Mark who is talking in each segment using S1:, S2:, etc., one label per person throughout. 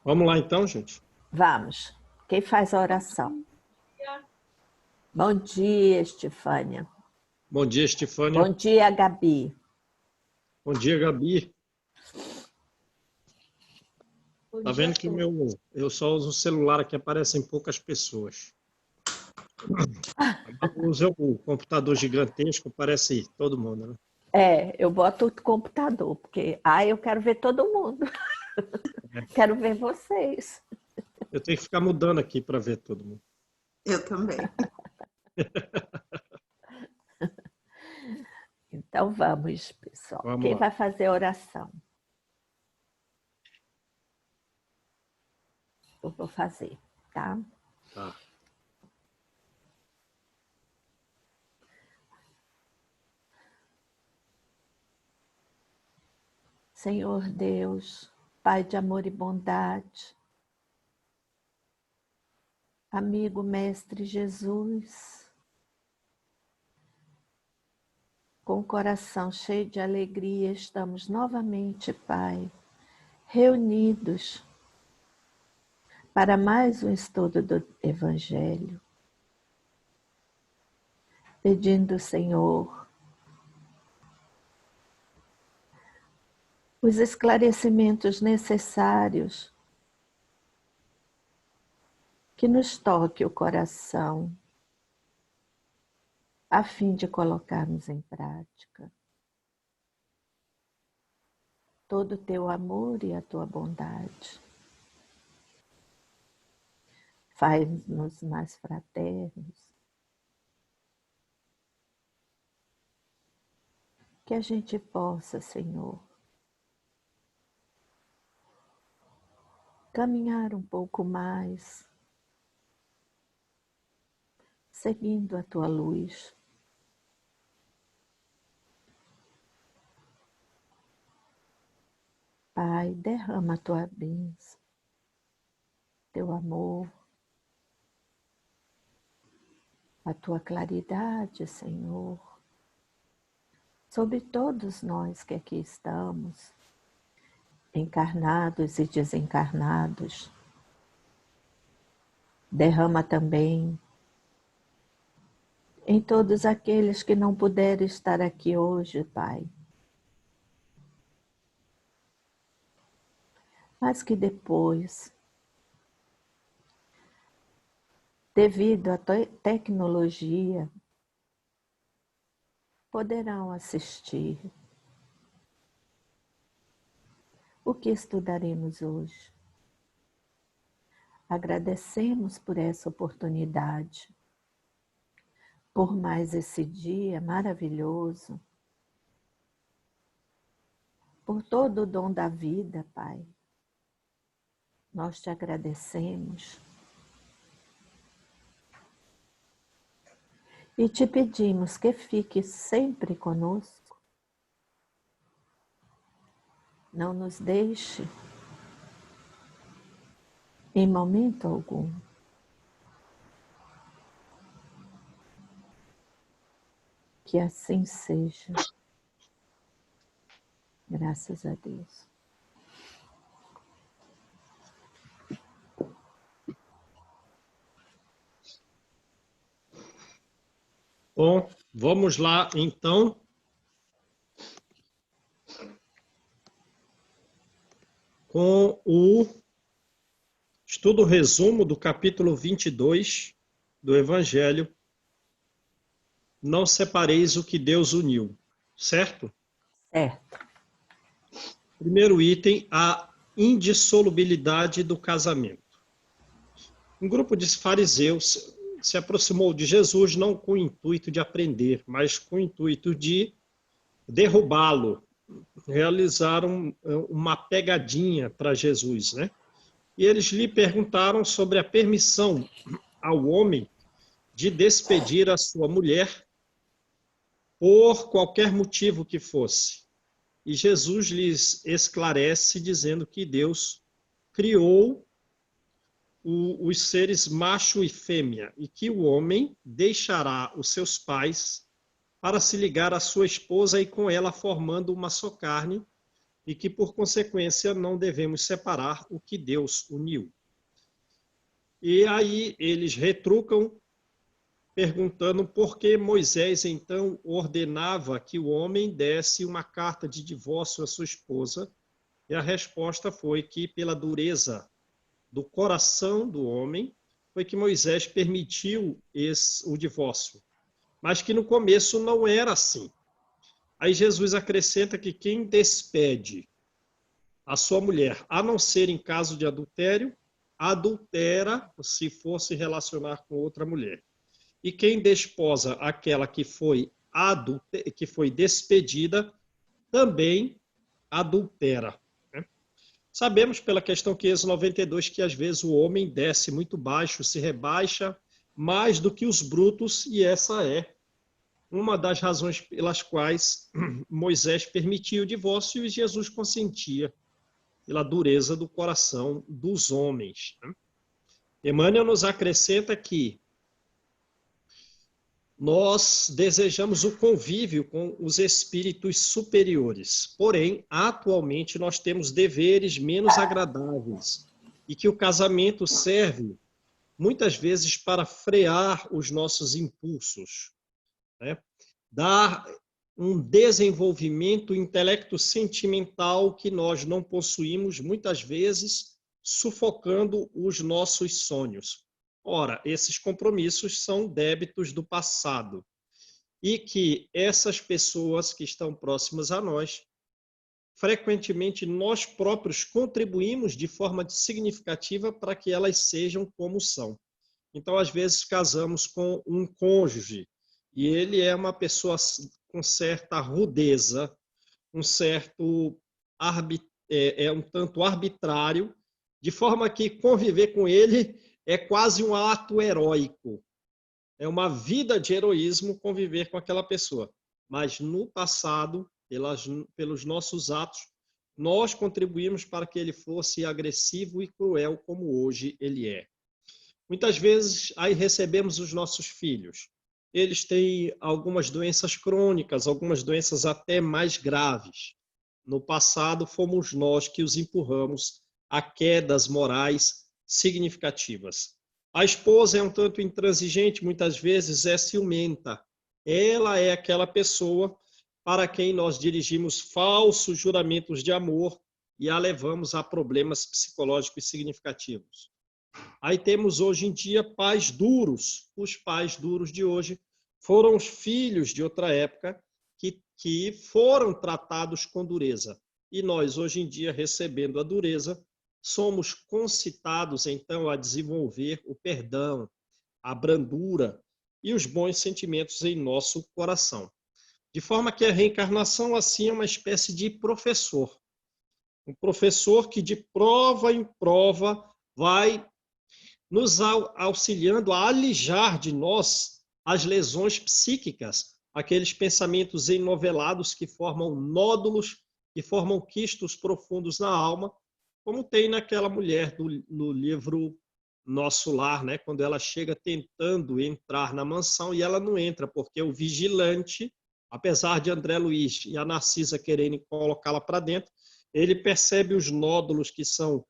S1: Vamos lá então, gente?
S2: Vamos. Quem faz a oração? Bom dia, Estefânia.
S1: Bom dia, Estefânia.
S2: Bom dia, Gabi.
S1: Bom dia, Gabi. Tá vendo que eu só uso o celular aqui, aparecem poucas pessoas. Eu uso o computador gigantesco, aparece todo mundo, né?
S2: Eu boto o computador, porque eu quero ver todo mundo. Quero ver vocês.
S1: Eu tenho que ficar mudando aqui para ver todo mundo.
S3: Eu também.
S2: Então vamos, pessoal.
S1: Vamos
S2: Quem
S1: lá.
S2: vai fazer a oração? Eu vou fazer, tá?
S1: Tá.
S2: Senhor Deus, Pai de amor e bondade, amigo Mestre Jesus, com o coração cheio de alegria, estamos novamente, Pai, reunidos para mais um estudo do Evangelho, pedindo, Senhor, os esclarecimentos necessários que nos toque o coração, a fim de colocarmos em prática todo o teu amor e a tua bondade. Faz-nos mais fraternos, que a gente possa, Senhor, caminhar um pouco mais, seguindo a tua luz. Pai, derrama a tua bênção, teu amor, a tua claridade, Senhor, sobre todos nós que aqui estamos, encarnados e desencarnados. Derrama também em todos aqueles que não puderam estar aqui hoje, Pai, mas que depois, devido à tecnologia, poderão assistir o que estudaremos hoje. Agradecemos por essa oportunidade, por mais esse dia maravilhoso, por todo o dom da vida, Pai. Nós te agradecemos e te pedimos que fique sempre conosco. Não nos deixe em momento algum. Que assim seja. Graças a Deus.
S1: Bom, vamos lá então. Com o estudo resumo do capítulo 22 do Evangelho. Não separeis o que Deus uniu, certo?
S2: Certo.
S1: Primeiro item, a indissolubilidade do casamento. Um grupo de fariseus se aproximou de Jesus não com o intuito de aprender, mas com o intuito de derrubá-lo. Realizaram uma pegadinha para Jesus, né? E eles lhe perguntaram sobre a permissão ao homem de despedir a sua mulher por qualquer motivo que fosse. E Jesus lhes esclarece dizendo que Deus criou os seres macho e fêmea e que o homem deixará os seus pais para se ligar à sua esposa e com ela formando uma só carne, e que, por consequência, não devemos separar o que Deus uniu. E aí eles retrucam, perguntando por que Moisés, então, ordenava que o homem desse uma carta de divórcio à sua esposa, e a resposta foi que, pela dureza do coração do homem, foi que Moisés permitiu o divórcio, mas que no começo não era assim. Aí Jesus acrescenta que quem despede a sua mulher, a não ser em caso de adultério, adultera se for se relacionar com outra mulher. E quem desposa aquela que foi despedida, também adultera. Né? Sabemos pela questão 592 que às vezes o homem desce muito baixo, se rebaixa mais do que os brutos, e essa é uma das razões pelas quais Moisés permitia o divórcio e Jesus consentia, pela dureza do coração dos homens. Emmanuel nos acrescenta que nós desejamos o convívio com os espíritos superiores, porém, atualmente nós temos deveres menos agradáveis e que o casamento serve muitas vezes para frear os nossos impulsos, né? Dar um desenvolvimento intelecto-sentimental que nós não possuímos, muitas vezes, sufocando os nossos sonhos. Ora, esses compromissos são débitos do passado e que essas pessoas que estão próximas a nós, frequentemente nós próprios contribuímos de forma significativa para que elas sejam como são. Então, às vezes, casamos com um cônjuge e ele é uma pessoa com certa rudeza, um tanto arbitrário, de forma que conviver com ele é quase um ato heróico. É uma vida de heroísmo conviver com aquela pessoa. Mas no passado, pelos nossos atos, nós contribuímos para que ele fosse agressivo e cruel como hoje ele é. Muitas vezes aí recebemos os nossos filhos. Eles têm algumas doenças crônicas, algumas doenças até mais graves. No passado, fomos nós que os empurramos a quedas morais significativas. A esposa é um tanto intransigente, muitas vezes é ciumenta. Ela é aquela pessoa para quem nós dirigimos falsos juramentos de amor e a levamos a problemas psicológicos significativos. Aí temos hoje em dia pais duros. Os pais duros de hoje foram os filhos de outra época que foram tratados com dureza. E nós, hoje em dia, recebendo a dureza, somos concitados, então, a desenvolver o perdão, a brandura e os bons sentimentos em nosso coração. De forma que a reencarnação, assim, é uma espécie de professor. Um professor que, de prova em prova, vai nos auxiliando a alijar de nós as lesões psíquicas, aqueles pensamentos enovelados que formam nódulos, que formam quistos profundos na alma, como tem naquela mulher no livro Nosso Lar, né? Quando ela chega tentando entrar na mansão e ela não entra, porque o vigilante, apesar de André Luiz e a Narcisa quererem colocá-la para dentro, ele percebe os nódulos que são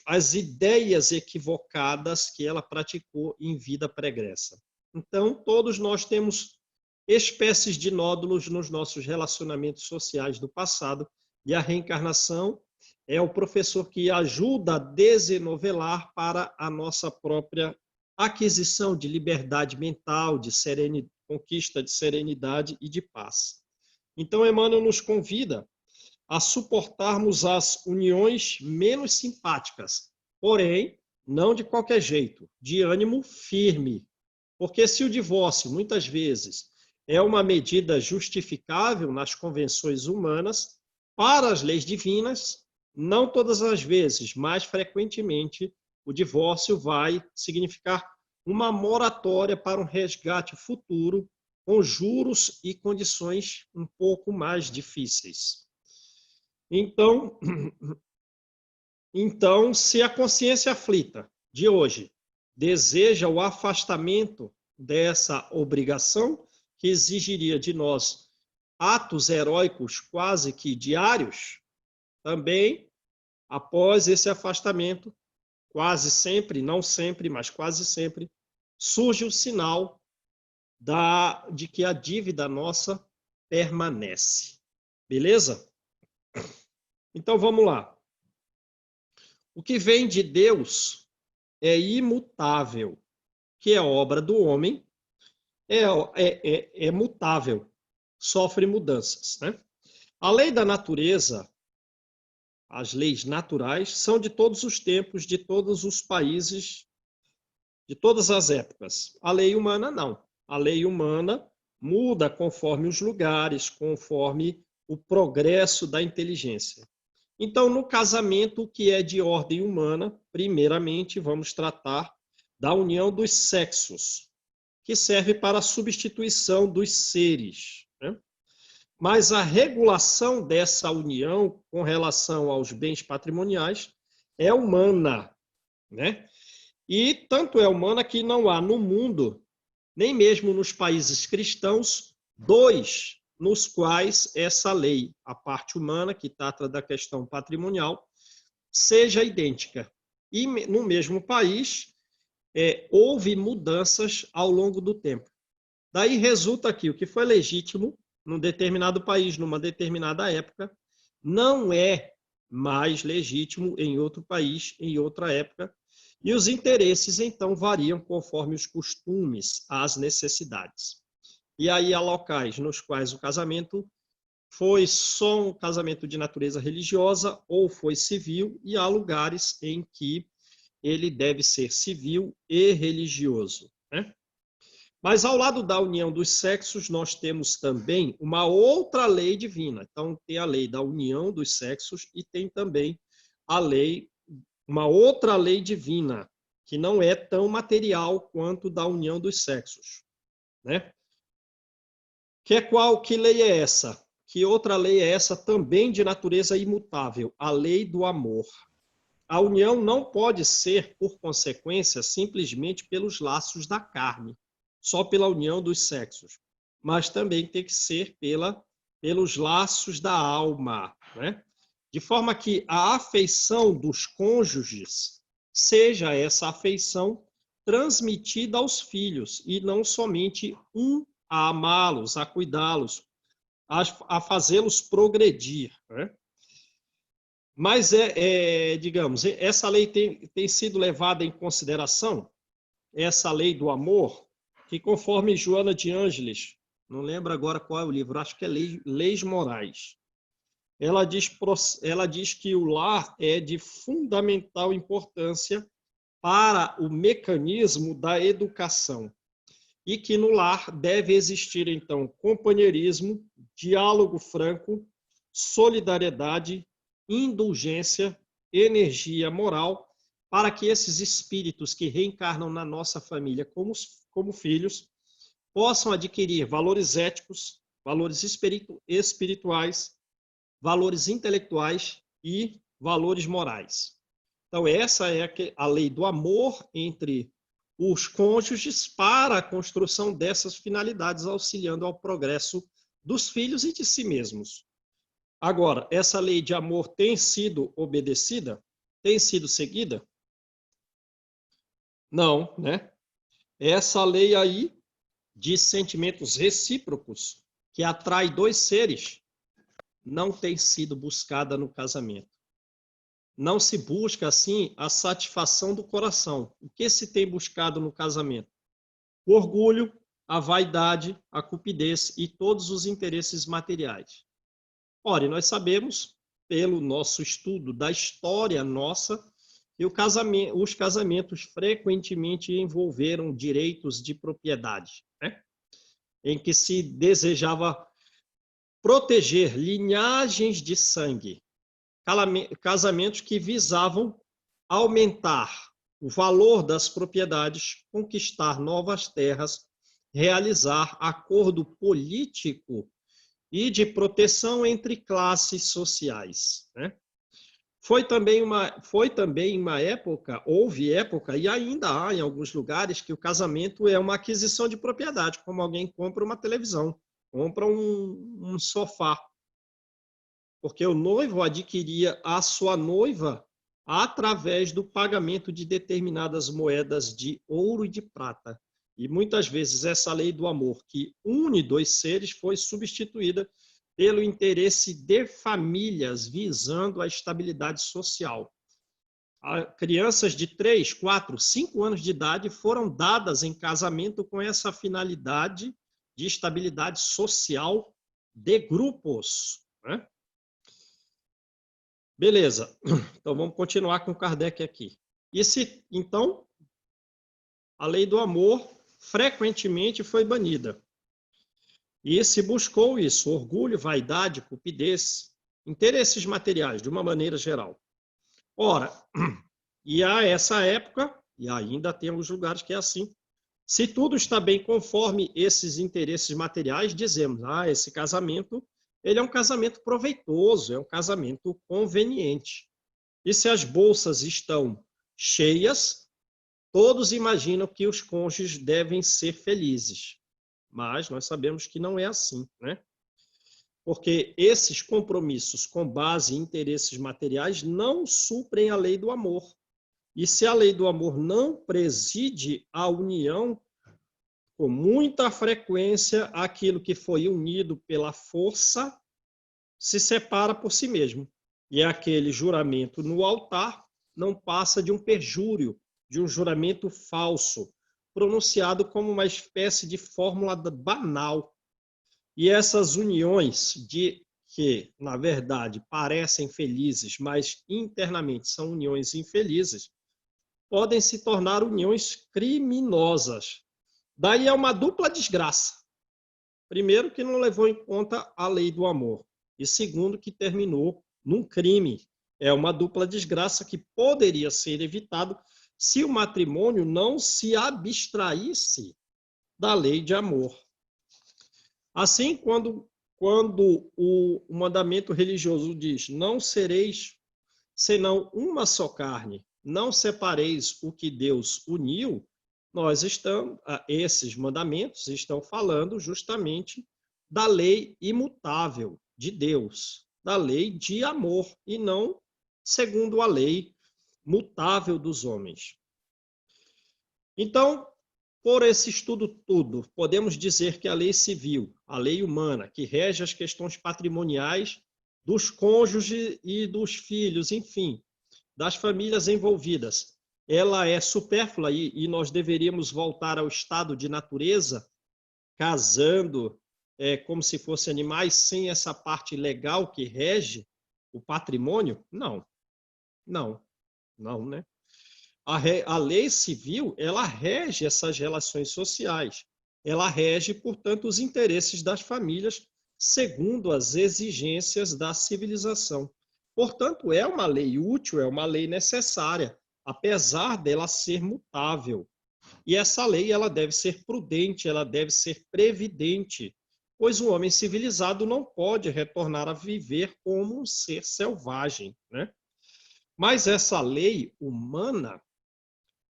S1: as ideias equivocadas que ela praticou em vida pregressa. Então, todos nós temos espécies de nódulos nos nossos relacionamentos sociais do passado, e a reencarnação é o professor que ajuda a desenovelar para a nossa própria aquisição de liberdade mental, de conquista de serenidade e de paz. Então, Emmanuel nos convida a suportarmos as uniões menos simpáticas, porém, não de qualquer jeito, de ânimo firme. Porque se o divórcio, muitas vezes, é uma medida justificável nas convenções humanas, para as leis divinas, não todas as vezes, mas frequentemente, o divórcio vai significar uma moratória para um resgate futuro, com juros e condições um pouco mais difíceis. Então, se a consciência aflita de hoje deseja o afastamento dessa obrigação, que exigiria de nós atos heróicos quase que diários, também, após esse afastamento, quase sempre, não sempre, mas quase sempre, surge o sinal de que a dívida nossa permanece. Beleza? Então, vamos lá. O que vem de Deus é imutável, que é obra do homem, é mutável, sofre mudanças, né? A lei da natureza, as leis naturais, são de todos os tempos, de todos os países, de todas as épocas. A lei humana, não. A lei humana muda conforme os lugares, conforme o progresso da inteligência. Então, no casamento, o que é de ordem humana, primeiramente, vamos tratar da união dos sexos, que serve para a substituição dos seres, né? Mas a regulação dessa união com relação aos bens patrimoniais é humana, né? E tanto é humana que não há no mundo, nem mesmo nos países cristãos, dois nos quais essa lei, a parte humana, que trata da questão patrimonial, seja idêntica. E no mesmo país, houve mudanças ao longo do tempo. Daí resulta que o que foi legítimo num determinado país, numa determinada época, não é mais legítimo em outro país, em outra época, e os interesses, então, variam conforme os costumes, as necessidades. E aí há locais nos quais o casamento foi só um casamento de natureza religiosa ou foi civil, e há lugares em que ele deve ser civil e religioso, né? Mas ao lado da união dos sexos, nós temos também uma outra lei divina. Então, tem a lei da união dos sexos e tem também a lei, uma outra lei divina, que não é tão material quanto da união dos sexos, né? Que lei é essa? Que outra lei é essa também de natureza imutável? A lei do amor. A união não pode ser, por consequência, simplesmente pelos laços da carne, só pela união dos sexos, mas também tem que ser pelos laços da alma, né? De forma que a afeição dos cônjuges seja essa afeição transmitida aos filhos, e não somente um a amá-los, a cuidá-los, a fazê-los progredir, né? Mas, digamos, essa lei tem sido levada em consideração, essa lei do amor, que conforme Joana de Ângeles, não lembro agora qual é o livro, acho que é Leis Morais, ela diz que o lar é de fundamental importância para o mecanismo da educação e que no lar deve existir, então, companheirismo, diálogo franco, solidariedade, indulgência, energia moral, para que esses espíritos que reencarnam na nossa família como filhos possam adquirir valores éticos, valores espirituais, valores intelectuais e valores morais. Então, essa é a lei do amor entre os cônjuges para a construção dessas finalidades, auxiliando ao progresso dos filhos e de si mesmos. Agora, essa lei de amor tem sido obedecida? Tem sido seguida? Não, né? Essa lei aí de sentimentos recíprocos que atrai dois seres não tem sido buscada no casamento. Não se busca, assim, a satisfação do coração. O que se tem buscado no casamento? O orgulho, a vaidade, a cupidez e todos os interesses materiais. Ora, nós sabemos, pelo nosso estudo da história nossa, que os casamentos frequentemente envolveram direitos de propriedade, né? Em que se desejava proteger linhagens de sangue, casamentos que visavam aumentar o valor das propriedades, conquistar novas terras, realizar acordo político e de proteção entre classes sociais, né? Foi também uma época, houve época, e ainda há em alguns lugares, que o casamento é uma aquisição de propriedade, como alguém compra uma televisão, compra um sofá, porque o noivo adquiria a sua noiva através do pagamento de determinadas moedas de ouro e de prata. E muitas vezes essa lei do amor que une dois seres foi substituída pelo interesse de famílias visando a estabilidade social. Crianças de 3, 4, 5 anos de idade foram dadas em casamento com essa finalidade de estabilidade social de grupos, né? Beleza, então vamos continuar com Kardec aqui. Então, a lei do amor frequentemente foi banida. E se buscou isso, orgulho, vaidade, cupidez, interesses materiais, de uma maneira geral. Ora, e a essa época, e ainda temos lugares que é assim, se tudo está bem conforme esses interesses materiais, dizemos, esse casamento, ele é um casamento proveitoso, é um casamento conveniente. E se as bolsas estão cheias, todos imaginam que os cônjuges devem ser felizes. Mas nós sabemos que não é assim, né? Porque esses compromissos com base em interesses materiais não suprem a lei do amor. E se a lei do amor não preside a união, com muita frequência, aquilo que foi unido pela força se separa por si mesmo. E aquele juramento no altar não passa de um perjúrio, de um juramento falso, pronunciado como uma espécie de fórmula banal. E essas uniões que, na verdade, parecem felizes, mas internamente são uniões infelizes, podem se tornar uniões criminosas. Daí é uma dupla desgraça. Primeiro, que não levou em conta a lei do amor. E segundo, que terminou num crime. É uma dupla desgraça que poderia ser evitado se o matrimônio não se abstraísse da lei de amor. Assim, quando o mandamento religioso diz não sereis senão uma só carne, não separeis o que Deus uniu, esses mandamentos estão falando justamente da lei imutável de Deus, da lei de amor, e não segundo a lei mutável dos homens. Então, por esse estudo tudo, podemos dizer que a lei civil, a lei humana, que rege as questões patrimoniais dos cônjuges e dos filhos, enfim, das famílias envolvidas, ela é supérflua e nós deveríamos voltar ao estado de natureza, casando como se fossem animais, sem essa parte legal que rege o patrimônio? Não, né? A lei civil, ela rege essas relações sociais. Ela rege, portanto, os interesses das famílias segundo as exigências da civilização. Portanto, é uma lei útil, é uma lei necessária, apesar dela ser mutável. E essa lei ela deve ser prudente, ela deve ser previdente, pois o homem civilizado não pode retornar a viver como um ser selvagem, né? Mas essa lei humana,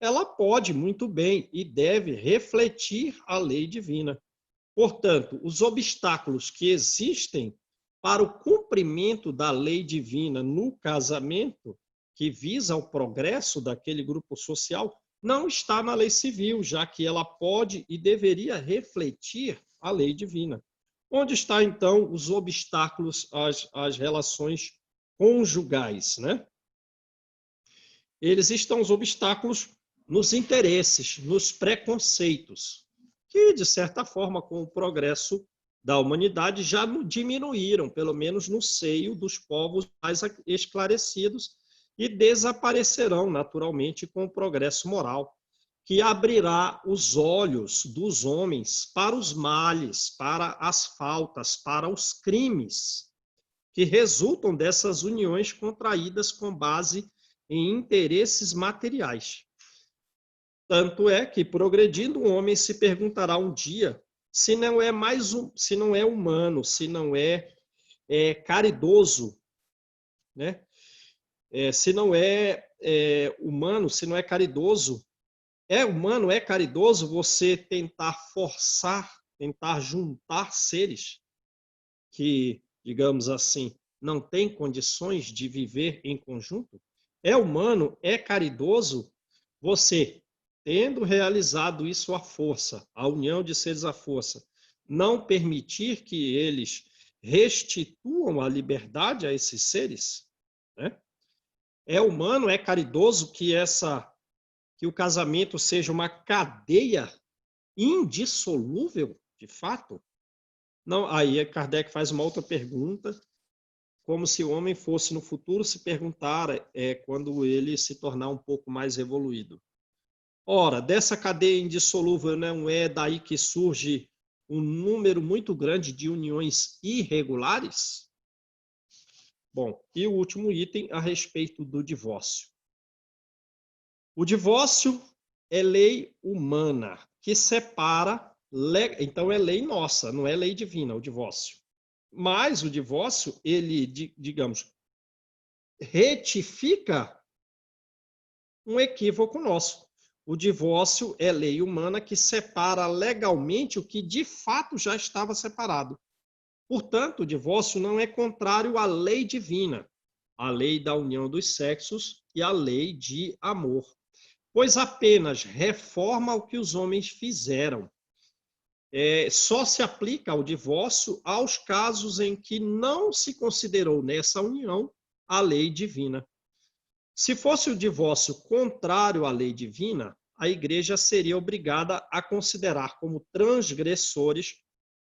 S1: ela pode muito bem e deve refletir a lei divina. Portanto, os obstáculos que existem para o cumprimento da lei divina no casamento, que visa o progresso daquele grupo social, não está na lei civil, já que ela pode e deveria refletir a lei divina. Onde estão, então, os obstáculos às relações conjugais, né? Eles estão os obstáculos nos interesses, nos preconceitos, que, de certa forma, com o progresso da humanidade, já diminuíram, pelo menos no seio dos povos mais esclarecidos, e desaparecerão naturalmente com o progresso moral, que abrirá os olhos dos homens para os males, para as faltas, para os crimes que resultam dessas uniões contraídas com base em interesses materiais. Tanto é que, progredindo, o homem se perguntará um dia se não é se não é humano, se não é caridoso, né? Se não é humano, se não é caridoso. É humano, é caridoso você tentar forçar tentar juntar seres que, digamos assim, não têm condições de viver em conjunto? É humano, é caridoso você, tendo realizado isso à força, a união de seres à força, não permitir que eles restituam a liberdade a esses seres? Né? É humano, é caridoso que o casamento seja uma cadeia indissolúvel, de fato? Não, aí Kardec faz uma outra pergunta, como se o homem fosse no futuro se perguntar quando ele se tornar um pouco mais evoluído. Ora, dessa cadeia indissolúvel não é daí que surge um número muito grande de uniões irregulares? Bom, e o último item a respeito do divórcio. O divórcio é lei humana que separa, então é lei nossa, não é lei divina o divórcio. Mas o divórcio, ele, digamos, retifica um equívoco nosso. O divórcio é lei humana que separa legalmente o que de fato já estava separado. Portanto, o divórcio não é contrário à lei divina, à lei da união dos sexos e à lei de amor, pois apenas reforma o que os homens fizeram. Só se aplica ao divórcio aos casos em que não se considerou nessa união a lei divina. Se fosse o divórcio contrário à lei divina, a Igreja seria obrigada a considerar como transgressores,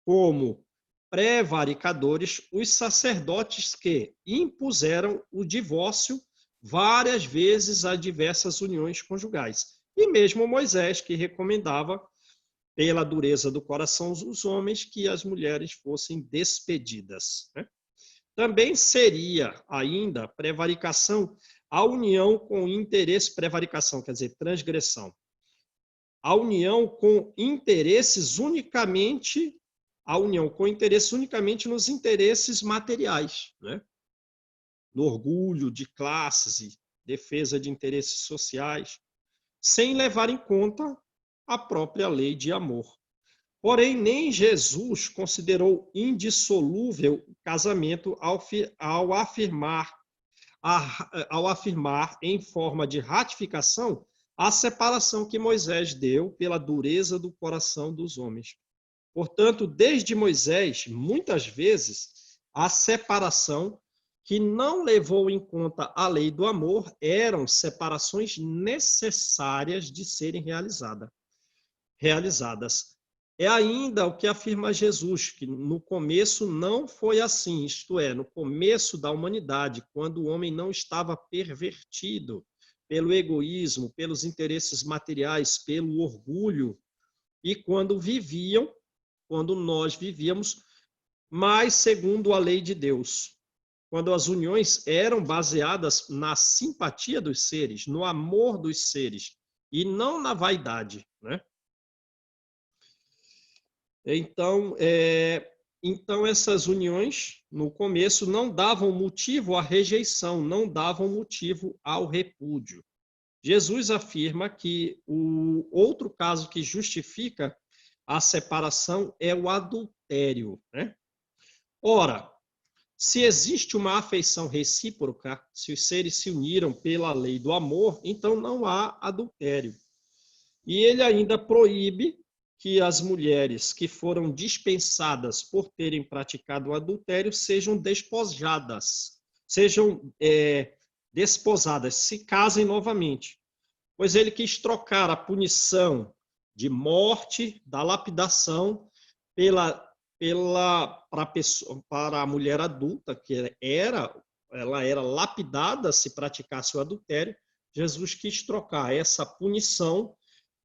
S1: como prevaricadores, os sacerdotes que impuseram o divórcio várias vezes a diversas uniões conjugais. E mesmo Moisés, que recomendava, pela dureza do coração dos homens, que as mulheres fossem despedidas. Né? Também seria ainda prevaricação a união com interesse, prevaricação, quer dizer, transgressão. A união com interesses unicamente, nos interesses materiais, né? No orgulho de classes e defesa de interesses sociais, sem levar em conta a própria lei de amor. Porém, nem Jesus considerou indissolúvel o casamento ao afirmar em forma de ratificação a separação que Moisés deu pela dureza do coração dos homens. Portanto, desde Moisés, muitas vezes, a separação que não levou em conta a lei do amor eram separações necessárias de serem realizadas. É ainda o que afirma Jesus, que no começo não foi assim, isto é, no começo da humanidade, quando o homem não estava pervertido pelo egoísmo, pelos interesses materiais, pelo orgulho, e quando nós vivíamos, mais segundo a lei de Deus. Quando as uniões eram baseadas na simpatia dos seres, no amor dos seres, e não na vaidade, né? Então, essas uniões, no começo, não davam motivo à rejeição, não davam motivo ao repúdio. Jesus afirma que o outro caso que justifica a separação é o adultério, né? Ora, se existe uma afeição recíproca, se os seres se uniram pela lei do amor, então não há adultério. E ele ainda proíbe que as mulheres que foram dispensadas por terem praticado o adultério sejam despojadas, desposadas, se casem novamente. Pois ele quis trocar a punição de morte, da lapidação, para a mulher adulta, que ela era lapidada se praticasse o adultério. Jesus quis trocar essa punição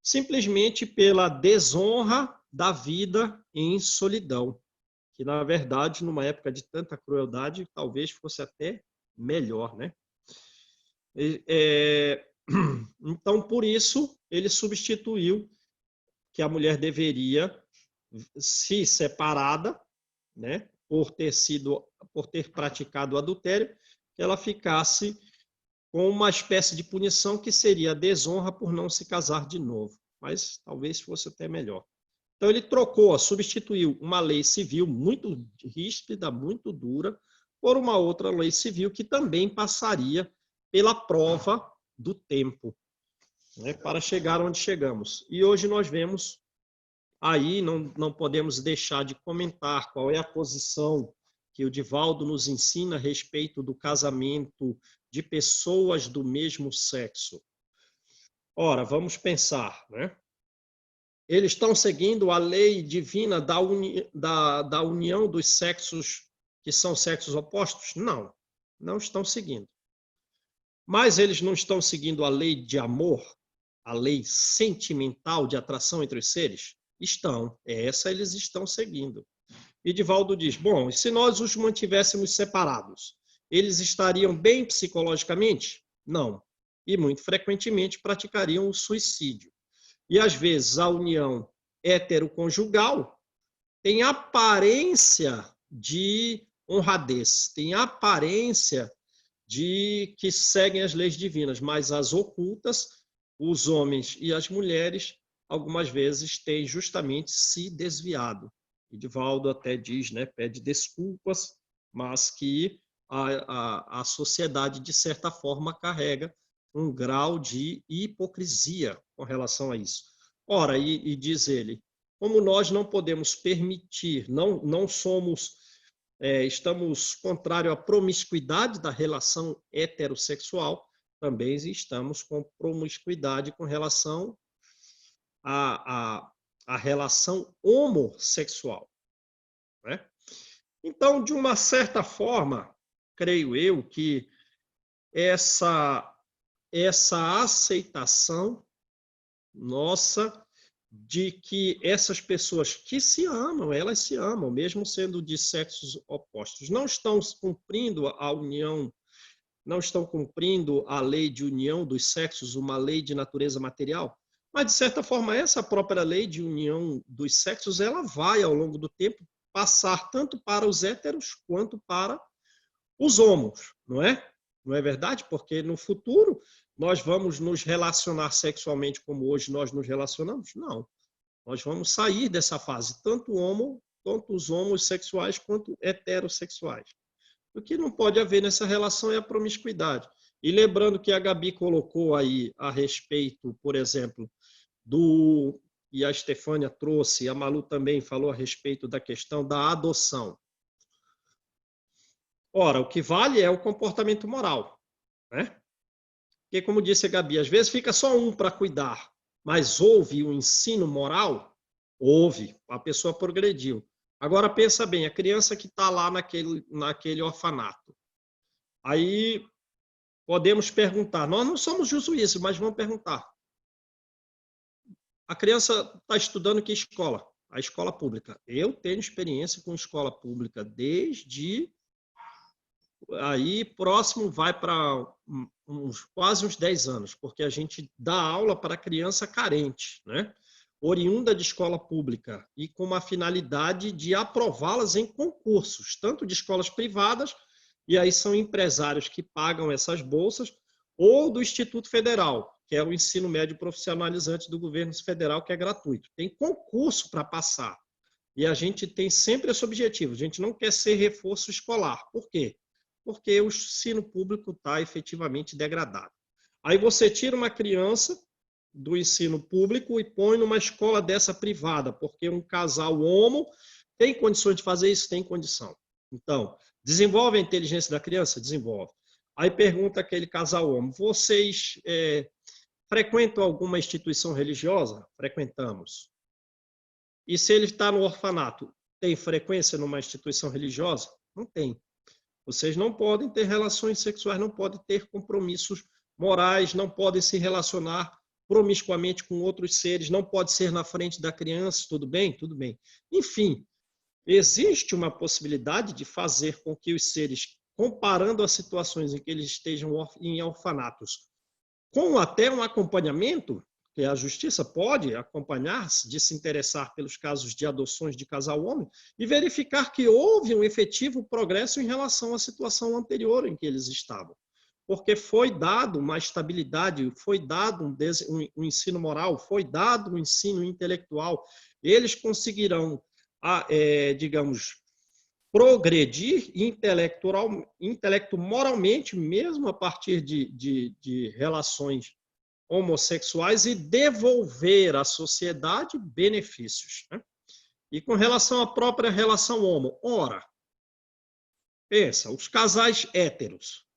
S1: simplesmente pela desonra da vida em solidão, que, na verdade, numa época de tanta crueldade, talvez fosse até melhor, né? Então, por isso, ele substituiu que a mulher deveria, se separada, né, por ter praticado o adultério, que ela ficasse com uma espécie de punição que seria a desonra por não se casar de novo. Mas talvez fosse até melhor. Então, ele substituiu uma lei civil muito ríspida, muito dura, por uma outra lei civil que também passaria pela prova do tempo, né, para chegar onde chegamos. E hoje nós vemos aí, não podemos deixar de comentar qual é a posição que o Divaldo nos ensina a respeito do casamento de pessoas do mesmo sexo. Ora, vamos pensar, né? Eles estão seguindo a lei divina da união dos sexos que são sexos opostos? Não, não estão seguindo. Mas eles não estão seguindo a lei de amor, a lei sentimental de atração entre os seres? Estão, essa eles estão seguindo. E Divaldo diz, bom, e se nós os mantivéssemos separados, eles estariam bem psicologicamente? Não. E muito frequentemente praticariam o suicídio. E às vezes a união heteroconjugal tem aparência de honradez, tem aparência de que seguem as leis divinas, mas as ocultas, os homens e as mulheres, algumas vezes têm justamente se desviado. E Divaldo até diz, né, pede desculpas, mas que a sociedade, de certa forma, carrega um grau de hipocrisia com relação a isso. Ora, e diz ele, como nós não podemos permitir, não somos, estamos contrário à promiscuidade da relação heterossexual, também estamos com promiscuidade com relação à relação homossexual, né? Então, de uma certa forma, creio eu que essa aceitação nossa de que essas pessoas que se amam, elas se amam, mesmo sendo de sexos opostos, não estão cumprindo a união, não estão cumprindo a lei de união dos sexos, uma lei de natureza material, mas, de certa forma, essa própria lei de união dos sexos, ela vai, ao longo do tempo, passar tanto para os héteros quanto para os homos, não é? Não é verdade? Porque no futuro nós vamos nos relacionar sexualmente como hoje nós nos relacionamos? Não. Nós vamos sair dessa fase, tanto os homossexuais quanto heterossexuais. O que não pode haver nessa relação é a promiscuidade. E lembrando que a Gabi colocou aí a respeito, por exemplo, e a Estefânia trouxe, a Malu também falou a respeito da questão da adoção. Ora, o que vale é o comportamento moral, né? Porque, como disse a Gabi, às vezes fica só um para cuidar, mas houve um ensino moral? Houve, a pessoa progrediu. Agora, pensa bem, a criança que está lá naquele orfanato. Aí, podemos perguntar, nós não somos juízes, mas vamos perguntar. A criança está estudando que escola? A escola pública. Eu tenho experiência com escola pública desde... Aí, próximo, vai para quase uns 10 anos, porque a gente dá aula para criança carente, né? Oriunda de escola pública e com uma finalidade de aprová-las em concursos, tanto de escolas privadas, e aí são empresários que pagam essas bolsas, ou do Instituto Federal, que é o ensino médio profissionalizante do governo federal, que é gratuito. Tem concurso para passar. E a gente tem sempre esse objetivo, a gente não quer ser reforço escolar. Por quê? Porque o ensino público está efetivamente degradado. Aí você tira uma criança do ensino público e põe numa escola dessa privada, porque um casal homo tem condições de fazer isso? Tem condição. Então, desenvolve a inteligência da criança? Desenvolve. Aí pergunta aquele casal homo, vocês frequentam alguma instituição religiosa? Frequentamos. E se ele está no orfanato, tem frequência numa instituição religiosa? Não tem. Vocês não podem ter relações sexuais, não podem ter compromissos morais, não podem se relacionar promiscuamente com outros seres, não pode ser na frente da criança, tudo bem? Tudo bem. Enfim, existe uma possibilidade de fazer com que os seres, comparando as situações em que eles estejam em orfanatos, com até um acompanhamento, que a justiça pode acompanhar-se, de se interessar pelos casos de adoções de casal homem, e verificar que houve um efetivo progresso em relação à situação anterior em que eles estavam. porque foi dado uma estabilidade, foi dado um ensino moral, foi dado um ensino intelectual. Eles conseguirão, digamos, progredir moralmente, mesmo a partir de relações homossexuais, e devolver à sociedade benefícios, né? E com relação à própria relação homo, ora, pensa, os casais héteros,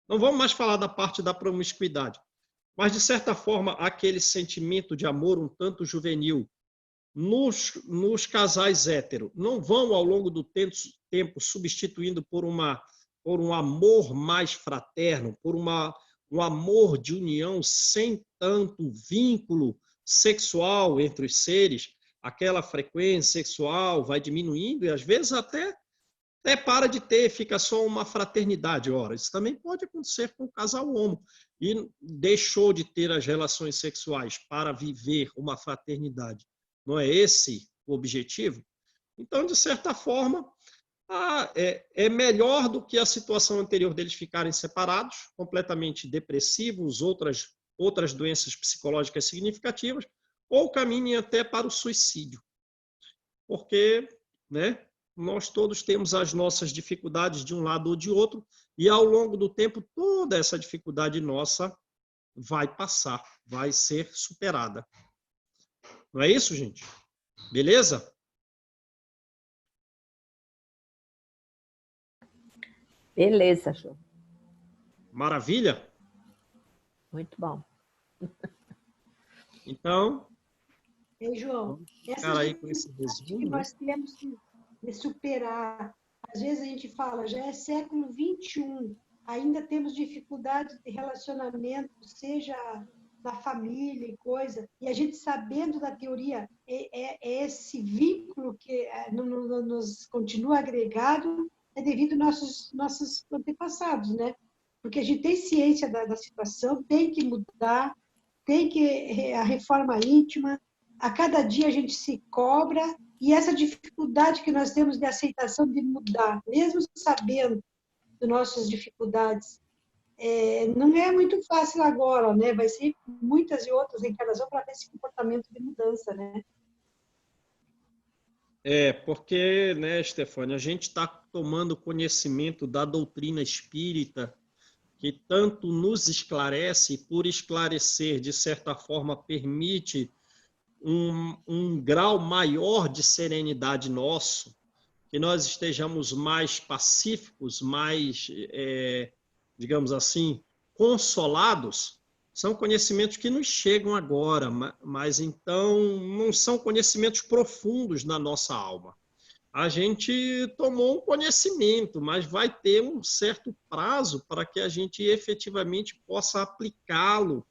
S1: não vamos mais falar da parte da promiscuidade, mas, de certa forma, aquele sentimento de amor um tanto juvenil nos casais héteros não vão, ao longo do tempo, substituindo por um amor mais fraterno, por um amor de união sem tanto vínculo sexual entre os seres, aquela frequência sexual vai diminuindo e, às vezes, até para de ter, fica só uma fraternidade. Ora, isso também pode acontecer com o casal homo. E deixou de ter as relações sexuais para viver uma fraternidade. Não é esse o objetivo? Então, de certa forma, é melhor do que a situação anterior deles ficarem separados, completamente depressivos, outras doenças psicológicas significativas, ou caminhem até para o suicídio. Porque, né, nós todos temos as nossas dificuldades de um lado ou de outro, e ao longo do tempo toda essa dificuldade nossa vai passar, vai ser superada. Não é isso, gente? Beleza?
S2: Beleza, João.
S1: Maravilha?
S2: Muito bom.
S1: Então,
S3: Ei, João,
S1: essas
S3: aí
S1: com esse resumo,
S3: que nós temos que superar. Às vezes a gente fala, já é século XXI, ainda temos dificuldades de relacionamento, seja na família e coisa, e a gente sabendo da teoria, esse vínculo que nos continua agregado é devido aos nossos antepassados, né? Porque a gente tem ciência da situação, tem que mudar, tem que a reforma íntima, a cada dia a gente se cobra, e essa dificuldade que nós temos de aceitação de mudar, mesmo sabendo das nossas dificuldades, não é muito fácil agora, né? Vai ser muitas e outras encarnações para ter esse comportamento de mudança, né?
S1: Porque, né, Stefânia, a gente está tomando conhecimento da doutrina espírita, que tanto nos esclarece, e por esclarecer, de certa forma, permite um grau maior de serenidade nosso, que nós estejamos mais pacíficos, mais, digamos assim, consolados. São conhecimentos que nos chegam agora, mas então não são conhecimentos profundos na nossa alma. A gente tomou um conhecimento, mas vai ter um certo prazo para que a gente efetivamente possa aplicá-lo,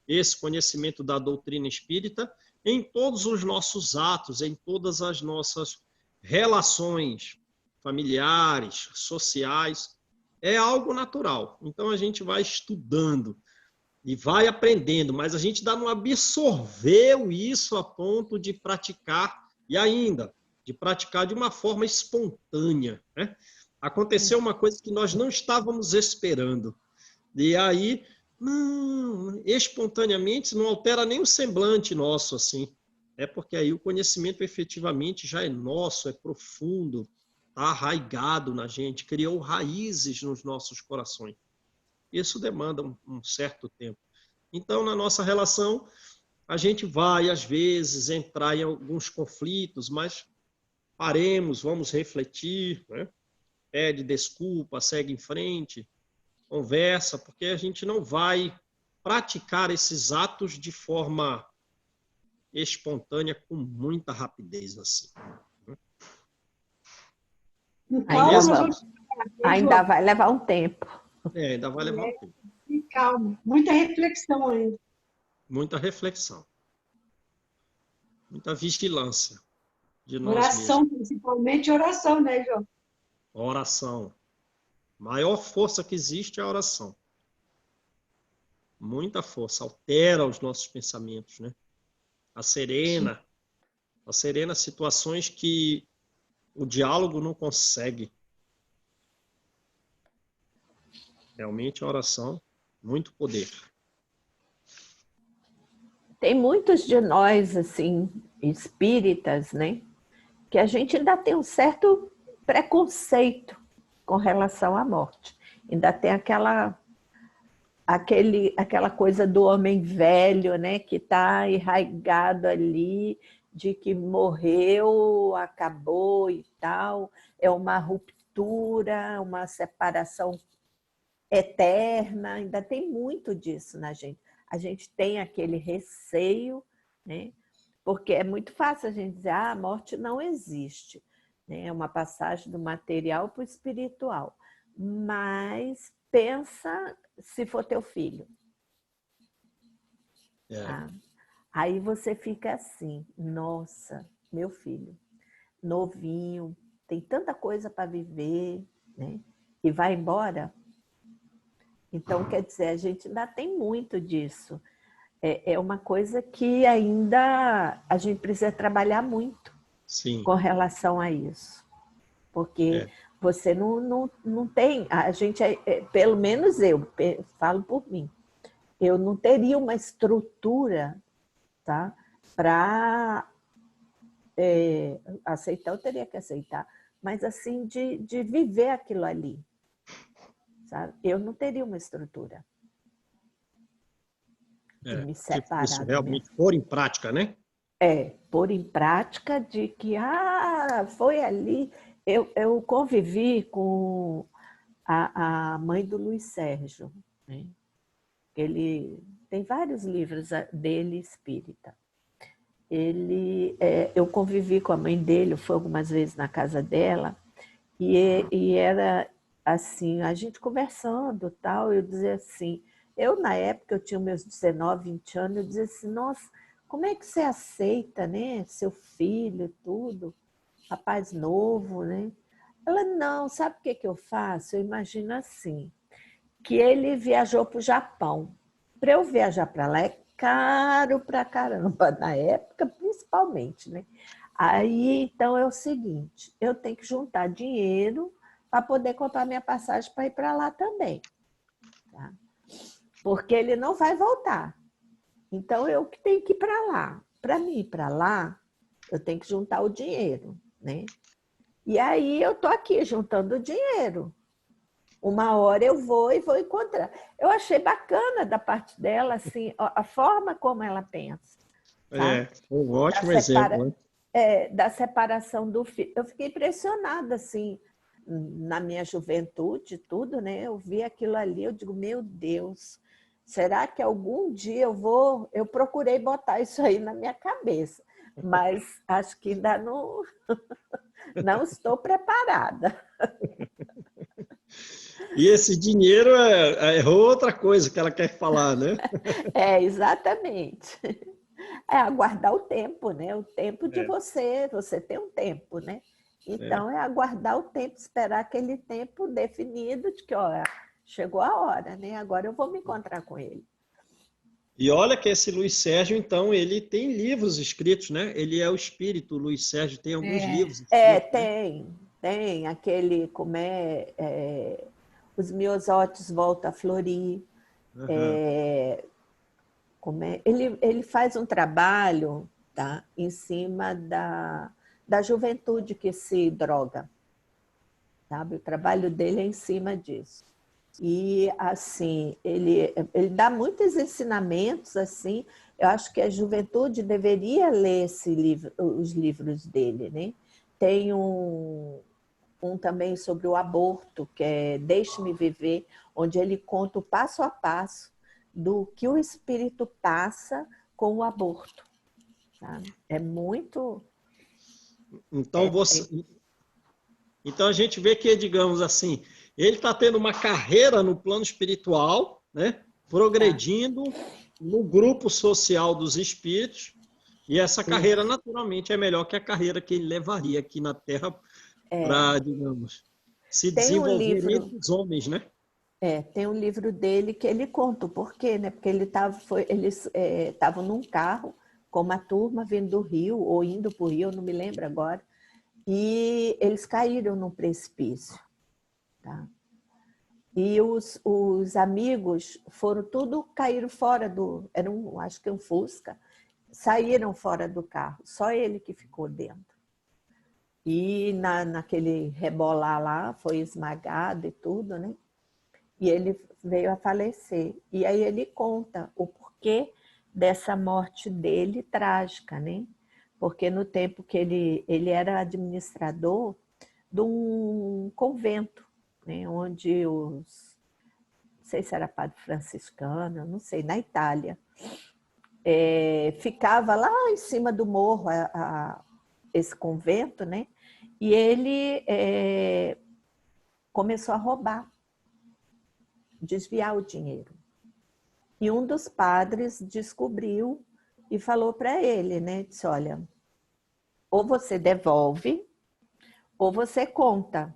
S1: esse conhecimento da doutrina espírita, em todos os nossos atos, em todas as nossas relações familiares, sociais. É algo natural. Então a gente vai estudando e vai aprendendo, mas a gente ainda não absorveu isso a ponto de praticar, e ainda de praticar de uma forma espontânea, né? Aconteceu uma coisa que nós não estávamos esperando. E aí, espontaneamente, não altera nem o semblante nosso, assim. É porque aí o conhecimento efetivamente já é nosso, é profundo, está arraigado na gente, criou raízes nos nossos corações. Isso demanda um certo tempo. Então, na nossa relação, a gente vai, às vezes, entrar em alguns conflitos, mas paremos, vamos refletir, né? Pede desculpa, segue em frente, conversa, porque a gente não vai praticar esses atos de forma espontânea com muita rapidez assim.
S2: Calma, ainda vai levar um tempo.
S1: Ainda vai levar um tempo.
S3: Calma, muita reflexão ainda.
S1: Muita reflexão. Muita vigilância de nós
S3: oração,
S1: mesmos.
S3: Principalmente oração, né, João?
S1: Oração. A maior força que existe é a oração. Muita força, altera os nossos pensamentos, né? Acerena situações que o diálogo não consegue. Realmente a oração muito poder.
S2: Tem muitos de nós, assim, espíritas, né? Que a gente ainda tem um certo preconceito com relação à morte. Ainda tem aquela coisa do homem velho, né? Que está enraizado ali, de que morreu, acabou e tal. É uma ruptura, uma separação eterna. Ainda tem muito disso na gente. A gente tem aquele receio, né? Porque é muito fácil a gente dizer, a morte não existe. Né? É uma passagem do material para o espiritual. Mas pensa se for teu filho. Tá? Aí você fica assim, nossa, meu filho, novinho, tem tanta coisa para viver, né? E vai embora. Então, quer dizer, a gente ainda tem muito disso. É uma coisa que ainda a gente precisa trabalhar muito.
S1: Sim.
S2: Com relação a isso. Porque você não tem... A gente, pelo menos eu falo por mim, eu não teria uma estrutura, tá, para aceitar, eu teria que aceitar, mas assim, de viver aquilo ali. Sabe? Eu não teria uma estrutura. De me separar.
S1: Isso realmente pôr em prática, né?
S2: Pôr em prática de que, foi ali. Eu convivi com a mãe do Luiz Sérgio, né? Ele tem vários livros dele espírita. Eu convivi com a mãe dele, eu fui algumas vezes na casa dela, e era assim, a gente conversando, tal, eu dizia assim, na época, eu tinha meus 19, 20 anos, eu dizia assim, nossa, como é que você aceita, né, seu filho, tudo, rapaz novo, né? Ela, não, sabe o que eu faço? Eu imagino assim, que ele viajou para o Japão. Para eu viajar para lá é caro pra caramba, na época, principalmente, né? Aí, então, é o seguinte, eu tenho que juntar dinheiro para poder comprar minha passagem para ir para lá também. Tá? Porque ele não vai voltar. Então, eu que tenho que ir para lá. Para mim ir para lá, eu tenho que juntar o dinheiro, né? E aí, eu estou aqui juntando o dinheiro. Uma hora eu vou e vou encontrar. Eu achei bacana da parte dela, assim, a forma como ela pensa. Tá?
S1: Foi um ótimo exemplo.
S2: Da separação do filho. Eu fiquei impressionada, assim, na minha juventude, tudo, né? Eu vi aquilo ali, eu digo, meu Deus, será que algum dia eu vou... Eu procurei botar isso aí na minha cabeça, mas acho que ainda não estou preparada.
S1: E esse dinheiro é outra coisa que ela quer falar, né?
S2: Exatamente. É aguardar o tempo, né? O tempo de você tem um tempo, né? Então, é aguardar o tempo, esperar aquele tempo definido de que, olha, chegou a hora, né? Agora eu vou me encontrar com ele.
S1: E olha que esse Luiz Sérgio, então, ele tem livros escritos, né? Ele é o espírito, o Luiz Sérgio tem alguns livros escritos.
S2: Tem aquele, como Os Miosotes Volta a Florir.
S1: Uhum.
S2: Ele faz um trabalho, tá, em cima da juventude que se droga. Sabe? O trabalho dele é em cima disso. E, assim, ele dá muitos ensinamentos, assim. Eu acho que a juventude deveria ler os livros dele, né? Tem um também sobre o aborto, que é Deixe-me Viver, onde ele conta o passo a passo do que o espírito passa com o aborto. Tá? É muito...
S1: Então, então a gente vê que, digamos assim, ele está tendo uma carreira no plano espiritual, né? Progredindo no grupo social dos espíritos, e essa carreira, naturalmente, é melhor que a carreira que ele levaria aqui na Terra para, digamos, se desenvolver entre os homens, né?
S2: Tem um livro dele que ele conta o porquê, né? Porque eles estavam num carro com uma turma vindo do Rio, ou indo para o Rio, eu não me lembro agora, e eles caíram num precipício. Tá? E os amigos foram tudo, caíram fora era acho que um Fusca, saíram fora do carro, só ele que ficou dentro. E naquele rebolar lá, foi esmagado e tudo, né? E ele veio a falecer. E aí ele conta o porquê dessa morte dele trágica, né? Porque no tempo que ele era administrador de um convento, né? Onde não sei se era padre franciscano, não sei, na Itália. Ficava lá em cima do morro esse convento, né? E ele começou a roubar, desviar o dinheiro. E um dos padres descobriu e falou para ele, né? Disse, olha, ou você devolve, ou você conta.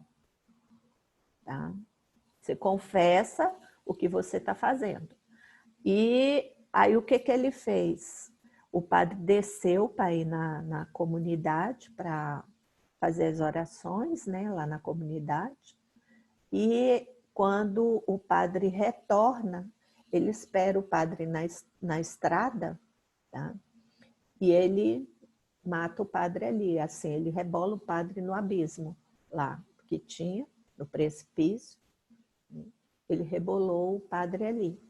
S2: Tá? Você confessa o que você está fazendo. E aí o que ele fez? O padre desceu para ir na comunidade para fazer as orações, né, lá na comunidade. E quando o padre retorna, ele espera o padre na estrada, tá? E ele mata o padre ali, assim, ele rebola o padre no abismo lá que tinha, no precipício. Ele rebolou o padre ali,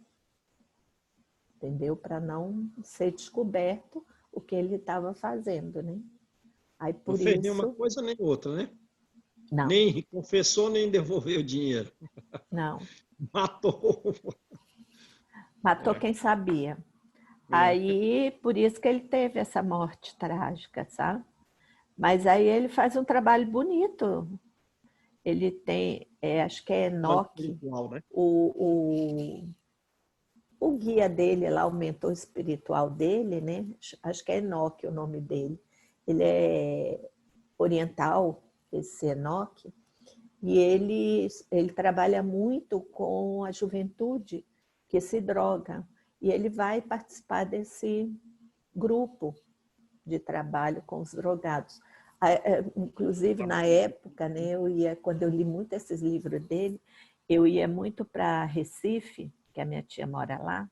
S2: entendeu? Para não ser descoberto o que ele estava fazendo, né? Aí
S1: Não
S2: por
S1: fez nenhuma
S2: isso...
S1: coisa nem outra, né?
S2: Não,
S1: Nem confessou, nem devolveu o dinheiro.
S2: não.
S1: Matou.
S2: Matou
S1: É,
S2: quem sabia.
S1: é.
S2: Aí, por isso que ele teve essa morte trágica, sabe? Mas aí ele faz um trabalho bonito. Ele tem, acho que é
S1: Trabalho
S2: Enoque,
S1: espiritual, né?
S2: o guia dele lá, o mentor espiritual dele, né? Acho que é Enoque o nome dele. Ele é oriental, esse Enoque, e ele trabalha muito com a juventude que se droga. E ele vai participar desse grupo de trabalho com os drogados. Inclusive, na época, né, quando eu li muito esses livros dele, eu ia muito para Recife, que a minha tia mora lá,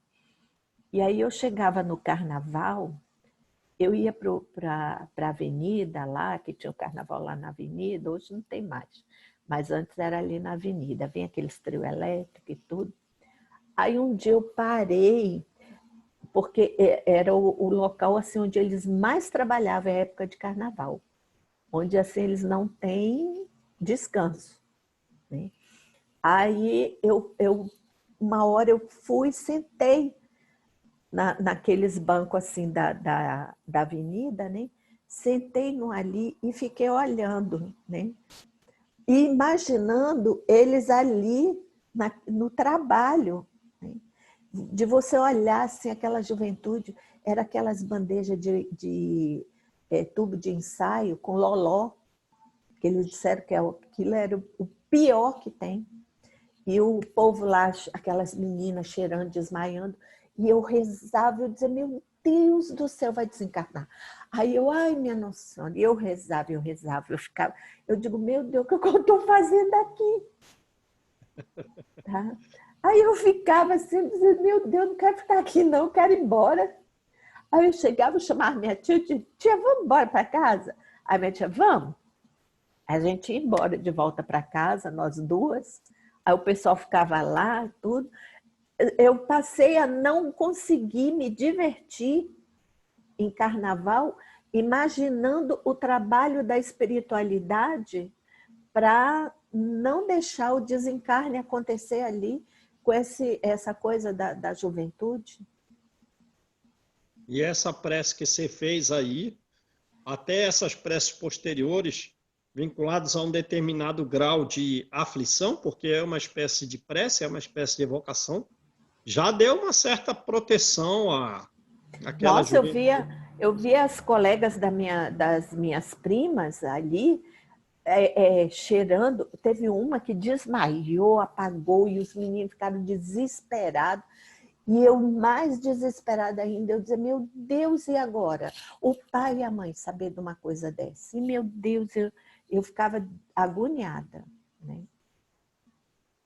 S2: e aí eu chegava no carnaval, eu ia para a avenida lá, que tinha o carnaval lá na avenida, hoje não tem mais, mas antes era ali na avenida, vinha aqueles trio elétrico e tudo. Aí um dia eu parei, porque era o local assim, onde eles mais trabalhavam, é a época de carnaval, onde assim eles não têm descanso, né? Aí uma hora eu fui, sentei naqueles bancos assim da avenida, né? Sentei no ali e fiquei olhando, né? E imaginando eles ali no trabalho, né? De você olhar assim, aquela juventude, era aquelas bandejas de tubo de ensaio com loló, que eles disseram que aquilo era o pior que tem. E o povo lá, aquelas meninas cheirando, desmaiando, e eu rezava, eu dizia, meu Deus do céu, vai desencarnar. Aí eu, ai, minha Nossa Senhora, e eu rezava, eu ficava, eu digo, meu Deus, o que eu estou fazendo aqui? Tá? Aí eu ficava assim, dizendo, meu Deus, não quero ficar aqui não, quero ir embora. Aí eu chegava, eu chamava minha tia, eu dizia, tia, vamos embora para casa? Aí minha tia, vamos. A gente ia embora de volta para casa, nós duas. Aí o pessoal ficava lá, tudo. Eu passei a não conseguir me divertir em carnaval, imaginando o trabalho da espiritualidade para não deixar o desencarne acontecer ali com essa coisa da juventude.
S1: E essa prece que você fez aí, até essas preces posteriores, vinculadas a um determinado grau de aflição, porque é uma espécie de prece, é uma espécie de evocação, já deu uma certa proteção àquela
S2: Nossa,
S1: juventude.
S2: eu via as colegas das minhas primas ali cheirando. Teve uma que desmaiou, apagou, e os meninos ficaram desesperados. E eu, mais desesperada ainda, eu dizia, meu Deus, e agora? O pai e a mãe saber de uma coisa dessa. E, meu Deus, eu ficava agoniada, né?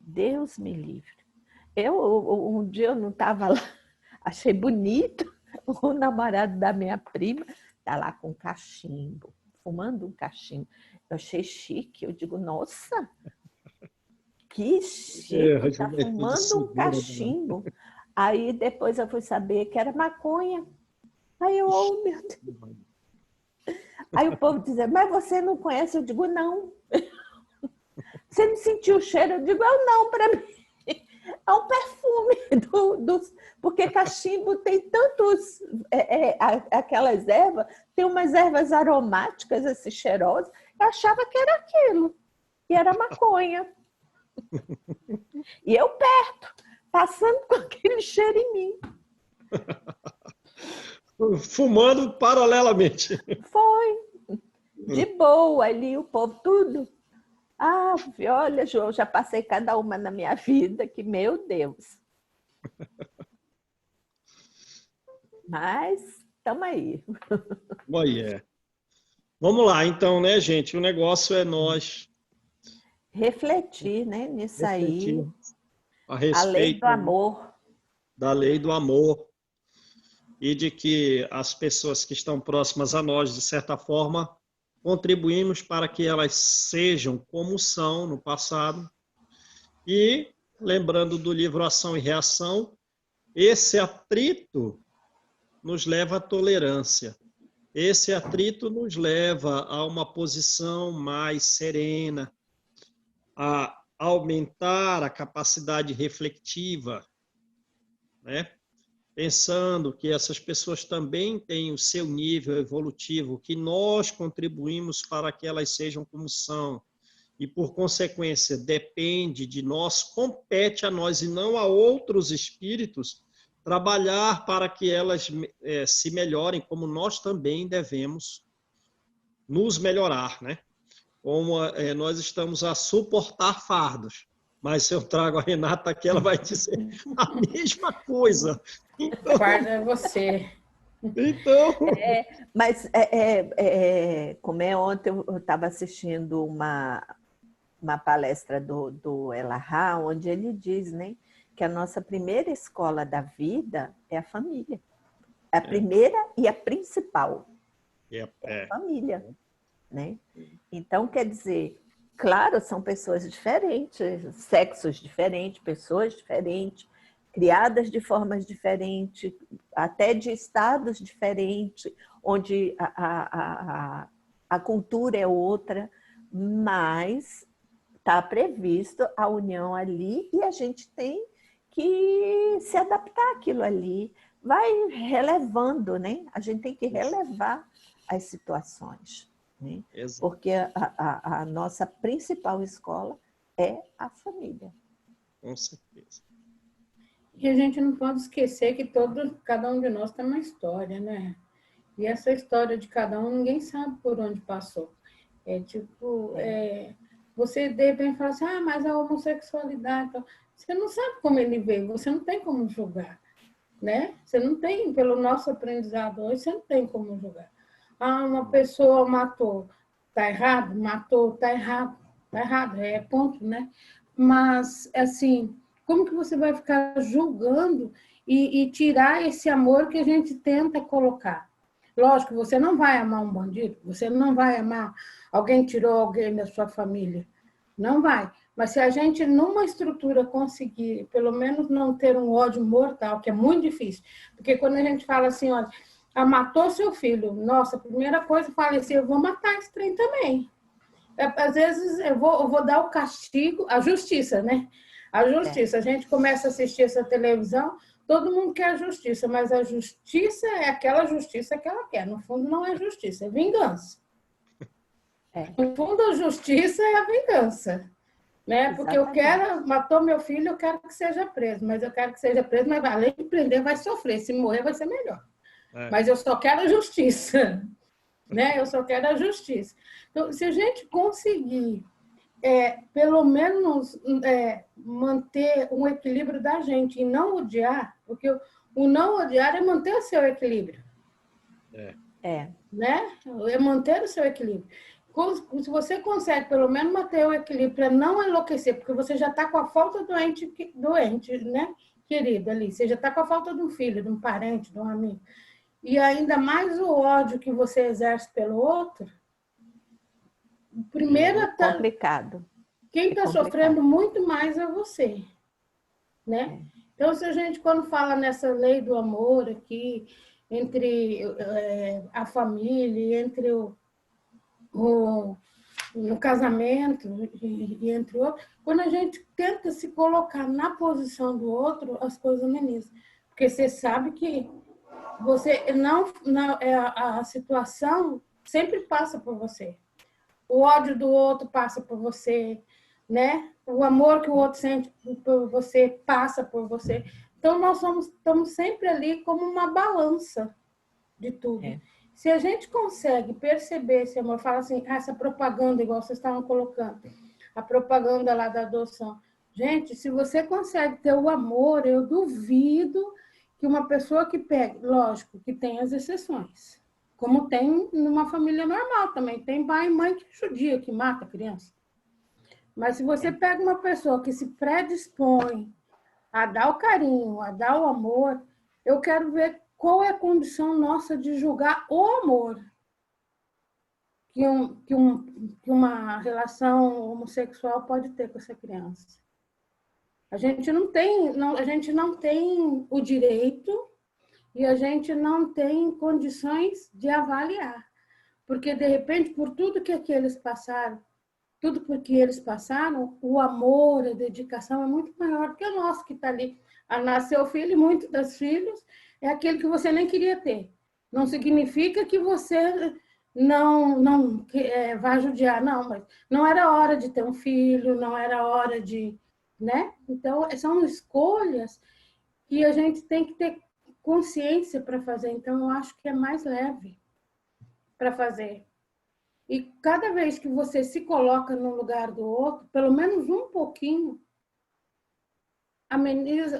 S2: Deus me livre. Um dia eu não estava lá, achei bonito, o namorado da minha prima está lá com cachimbo, fumando um cachimbo. Eu achei chique, eu digo, nossa, que chique, está fumando um cachimbo. Aí depois eu fui saber que era maconha. Aí eu, oh meu Deus. Aí o povo dizia, mas você não conhece? Eu digo, não. Você não sentiu o cheiro? Eu digo, eu não, para mim. É um perfume porque cachimbo tem tantos, aquelas ervas, tem umas ervas aromáticas, assim, cheirosas. Eu achava que era aquilo, e era maconha. E eu perto, passando com aquele cheiro em mim.
S1: Fumando paralelamente.
S2: Foi, de boa ali, o povo tudo. Ah, olha, João, já passei cada uma na minha vida, que meu Deus. Mas, estamos aí.
S1: Vamos lá, então, né, gente? O negócio é nós
S2: refletir, né, nisso aí.
S1: A respeito
S2: a lei do amor.
S1: Da lei do amor. E de que as pessoas que estão próximas a nós, de certa forma, contribuímos para que elas sejam como são no passado. E, lembrando do livro Ação e Reação, esse atrito nos leva à tolerância. Esse atrito nos leva a uma posição mais serena, a aumentar a capacidade reflexiva, né? Pensando que essas pessoas também têm o seu nível evolutivo, que nós contribuímos para que elas sejam como são, e, por consequência, depende de nós, compete a nós e não a outros espíritos trabalhar para que elas se melhorem, como nós também devemos nos melhorar, né? Como nós estamos a suportar fardos. Mas se eu trago a Renata aqui, ela vai dizer a mesma coisa.
S4: Então, guarda você.
S1: Então...
S2: mas, como ontem eu estava assistindo uma palestra do Elahá, onde ele diz, né, que a nossa primeira escola da vida é a família. A primeira e a principal é a família. Né? Então, quer dizer, claro, são pessoas diferentes, sexos diferentes, pessoas diferentes, criadas de formas diferentes, até de estados diferentes, onde a cultura é outra, mas está previsto a união ali e a gente tem que se adaptar àquilo ali. Vai relevando, né? A gente tem que relevar as situações. Né? Porque a nossa principal escola é a família.
S1: Com certeza.
S4: E a gente não pode esquecer que cada um de nós tem uma história, né? E essa história de cada um, ninguém sabe por onde passou. Você de repente fala assim, mas a homossexualidade... Você não sabe como ele veio, você não tem como julgar, né? Você não tem, pelo nosso aprendizado hoje, você não tem como julgar. Uma pessoa matou, tá errado? Matou, tá errado. Tá errado, ponto, né? Mas, assim, como que você vai ficar julgando e tirar esse amor que a gente tenta colocar? Lógico, você não vai amar um bandido, você não vai amar alguém que tirou alguém da sua família. Não vai. Mas se a gente, numa estrutura, conseguir, pelo menos não ter um ódio mortal, que é muito difícil, porque quando a gente fala assim, olha, matou seu filho, nossa, a primeira coisa, eu falei assim, eu vou matar esse trem também. Às vezes eu vou dar o castigo, a justiça, né? A justiça. A gente começa a assistir essa televisão, todo mundo quer a justiça, mas a justiça é aquela justiça que ela quer. No fundo, não é justiça, é vingança. No fundo, a justiça é a vingança. Né? Porque eu quero, matou meu filho, eu quero que seja preso, mas eu quero que seja preso, mas além de prender, vai sofrer. Se morrer, vai ser melhor. Mas eu só quero a justiça. Né? Eu só quero a justiça. Então, se a gente conseguir, pelo menos, manter um equilíbrio da gente e não odiar, porque o não odiar é manter o seu equilíbrio. Né? É manter o seu equilíbrio. se você consegue pelo menos manter o equilíbrio para não enlouquecer, porque você já está com a falta doente, né, querido, ali. Você já está com a falta de um filho, de um parente, de um amigo. E ainda mais o ódio que você exerce pelo outro. Primeiro,
S2: É complicado.
S4: Quem está sofrendo muito mais é você, né? Então, se a gente, quando fala nessa lei do amor aqui, entre a família, entre no casamento e entre outros, quando a gente tenta se colocar na posição do outro, as coisas amenizam. Porque você sabe que você não a situação sempre passa por você. O ódio do outro passa por você, né? O amor que o outro sente por você passa por você. Então, nós estamos sempre ali como uma balança de tudo. Se a gente consegue perceber esse amor, fala assim, essa propaganda, igual vocês estavam colocando, a propaganda lá da adoção. Gente, se você consegue ter o amor, eu duvido que uma pessoa que pegue, lógico que tem as exceções, como tem numa família normal também, tem pai e mãe que judia, que mata a criança. Mas se você pega uma pessoa que se predispõe a dar o carinho, a dar o amor, eu quero ver qual é a condição nossa de julgar o amor que uma relação homossexual pode ter com essa criança. A gente não tem o direito e a gente não tem condições de avaliar. Porque, de repente, por tudo que eles passaram, o amor, a dedicação é muito maior do que o nosso, que está ali. A nascer o filho, e muitos dos filhos, é aquele que você nem queria ter. Não significa que você não vai judiar, não, mas não era hora de ter um filho, não era hora de... né? Então, são escolhas que a gente tem que ter consciência para fazer. Então, eu acho que é mais leve para fazer. E cada vez que você se coloca no lugar do outro, pelo menos um pouquinho,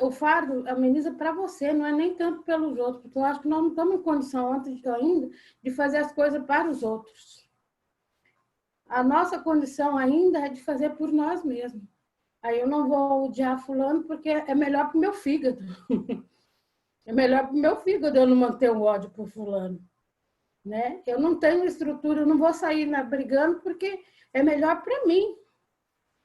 S4: o fardo ameniza para você, não é nem tanto pelos outros, porque eu acho que nós não estamos em condição ainda de fazer as coisas para os outros. A nossa condição ainda é de fazer por nós mesmos. Aí eu não vou odiar fulano porque é melhor para o meu fígado. É melhor para o meu fígado eu não manter o ódio por fulano. Né? Eu não tenho estrutura, eu não vou sair brigando porque é melhor para mim.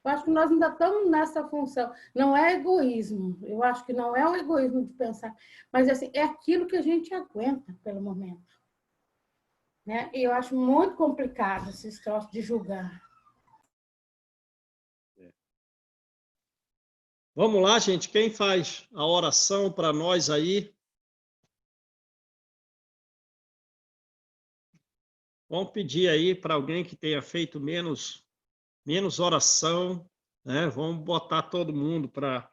S4: Eu acho que nós ainda estamos nessa função. Não é egoísmo, eu acho que não é o egoísmo de pensar, mas assim, é aquilo que a gente aguenta pelo momento. Né? E eu acho muito complicado esse troço de julgar.
S1: Vamos lá, gente. Quem faz a oração para nós aí? Vamos pedir aí para alguém que tenha feito menos oração, né? Vamos botar todo mundo para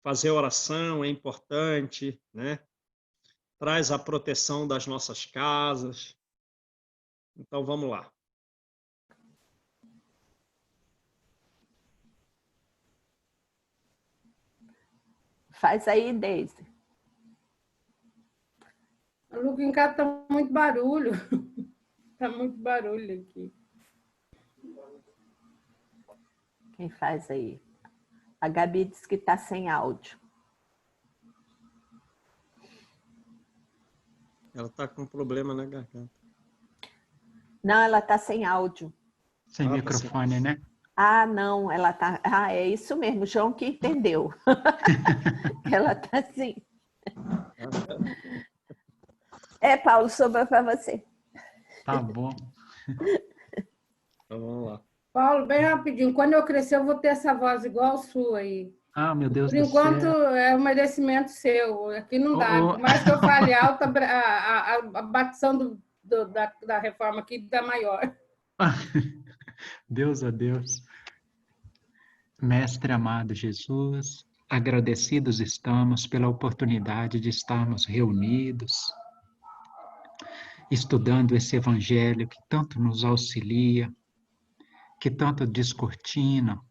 S1: fazer oração, é importante, né? Traz a proteção das nossas casas. Então, vamos lá.
S2: Faz aí, Deise.
S4: Lu, em casa está muito barulho. Está muito barulho aqui.
S2: Quem faz aí? A Gabi diz que está sem áudio.
S1: Ela está com problema na garganta.
S2: Não, ela está sem áudio.
S5: Sem microfone, né?
S2: Ah, não, ela está... Ah, é isso mesmo, João que entendeu. Ela está assim. Paulo, sobrou para você.
S5: Tá bom.
S1: Então, vamos lá.
S4: Paulo, bem rapidinho, quando eu crescer eu vou ter essa voz igual a sua aí.
S5: Ah, meu Deus
S4: Por
S5: do
S4: enquanto,
S5: céu.
S4: é um merecimento seu. Aqui não dá. Por mais que eu fale alto, a batição da reforma aqui está maior.
S5: Deus a Deus. Mestre amado Jesus, agradecidos estamos pela oportunidade de estarmos reunidos, estudando esse evangelho que tanto nos auxilia, que tanto descortina,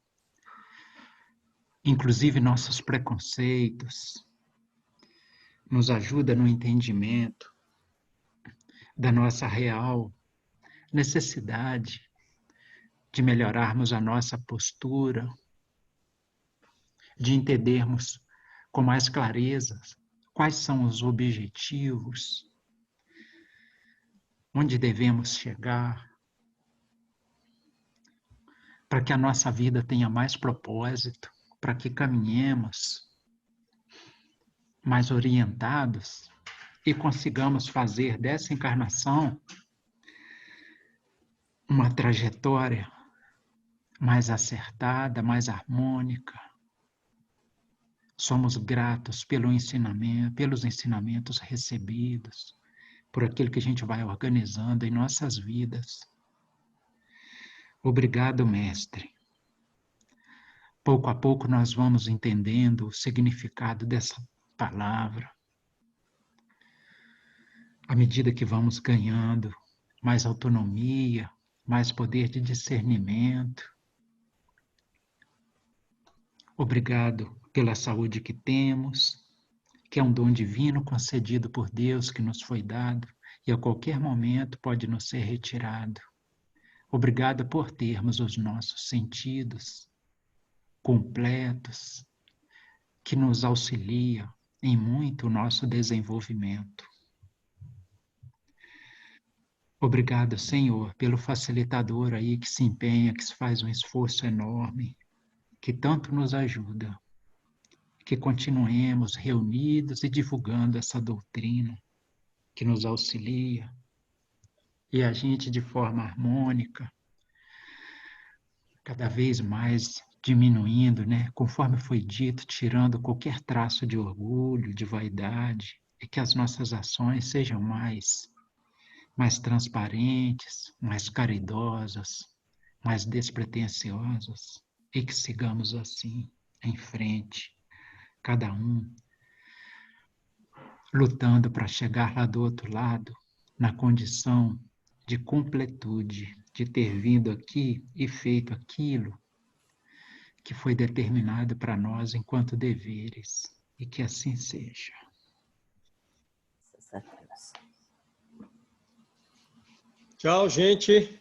S5: inclusive nossos preconceitos, nos ajuda no entendimento da nossa real necessidade de melhorarmos a nossa postura, de entendermos com mais clareza quais são os objetivos, onde devemos chegar, para que a nossa vida tenha mais propósito, para que caminhemos mais orientados e consigamos fazer dessa encarnação uma trajetória mais acertada, mais harmônica. Somos gratos pelos ensinamentos recebidos, por aquilo que a gente vai organizando em nossas vidas. Obrigado, Mestre. Pouco a pouco nós vamos entendendo o significado dessa palavra. À medida que vamos ganhando mais autonomia, mais poder de discernimento. Obrigado pela saúde que temos, que é um dom divino concedido por Deus que nos foi dado e a qualquer momento pode nos ser retirado. Obrigado por termos os nossos sentidos completos, que nos auxilia em muito o nosso desenvolvimento. Obrigado, Senhor, pelo facilitador aí que se empenha, que faz um esforço enorme, que tanto nos ajuda. Que continuemos reunidos e divulgando essa doutrina que nos auxilia. E a gente, de forma harmônica, cada vez mais diminuindo, né? Conforme foi dito, tirando qualquer traço de orgulho, de vaidade, e que as nossas ações sejam mais transparentes, mais caridosas, mais despretensiosas, e que sigamos assim, em frente, cada um lutando para chegar lá do outro lado, na condição de completude, de ter vindo aqui e feito aquilo que foi determinado para nós enquanto deveres, e que assim seja.
S1: Tchau, gente.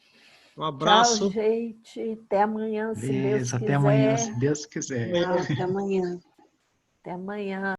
S1: Um abraço.
S2: Tchau, gente. Até amanhã, se Deus quiser.
S5: Até amanhã, se Deus quiser.
S3: Até amanhã.
S2: Até amanhã.